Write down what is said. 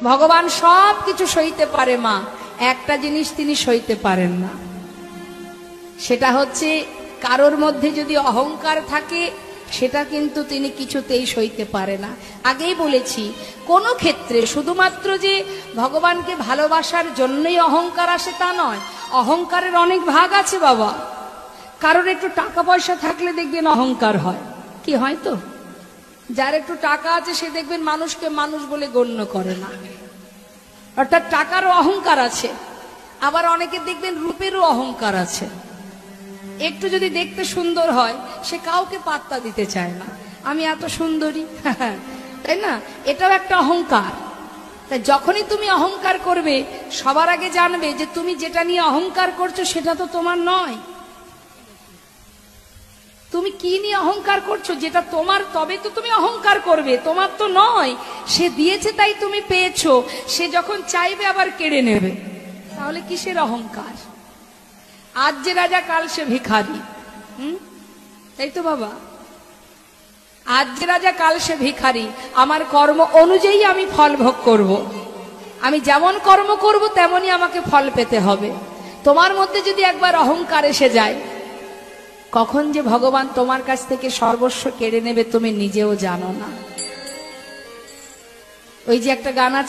ভগবান সব কিছু সইতে পারে মা, একটা জিনিস তিনি সইতে পারেন না, সেটা হচ্ছে কারোর মধ্যে যদি অহংকার থাকে সেটা কিন্তু তিনি কিছুতেই সইতে পারে না। আগেই বলেছি, কোনো ক্ষেত্রে শুধুমাত্র যে ভগবানকে ভালোবাসার জন্যই অহংকার আসে তা নয়, অহংকারের অনেক ভাগ আছে বাবা। কারোর একটু টাকা পয়সা থাকলে দেখবেন অহংকার হয়, কি হয় তো? যার একটু টাকা আছে সে দেখবেন মানুষকে মানুষ বলে গণ্য করে না, অর্থাৎ টাকারও অহংকার আছে। আবার অনেকে দেখবেন রূপেরও অহংকার আছে। একটু যদি দেখতে সুন্দর হয় সে কাউকে পাত্তা দিতে চায় না, আমি এত সুন্দরী, তাই না? এটাও একটা অহংকার। তাই যখনই তুমি অহংকার করবে সবার আগে জানবে যে তুমি যেটা নিয়ে অহংকার করছো সেটা তো তোমার নয়। তুমি কি নিয়ে অহংকার করছো যেটা তোমার, তবে তো তুমি অহংকার করবে, তোমার তো নয়। সে দিয়েছে তাই তুমি পেয়েছো, সে যখন চাইবে আবার কেড়ে নেবে, তাহলে কিসের অহংকার? আজ যে রাজা কাল সে ভিখারি, তাই তো বাবা? আজ যে রাজা কাল সে ভিখারি। আমার কর্ম অনুযায়ী আমি ফল ভোগ করব, আমি যেমন কর্ম করব তেমনই আমাকে ফল পেতে হবে। তোমার মধ্যে যদি একবার অহংকার এসে যায়, কখন যে ভগবান তোমার কাছ থেকে সর্বস্ব কেড়ে নেবে তুমি নিজেও জানো না। ওই যে একটা গান আছে,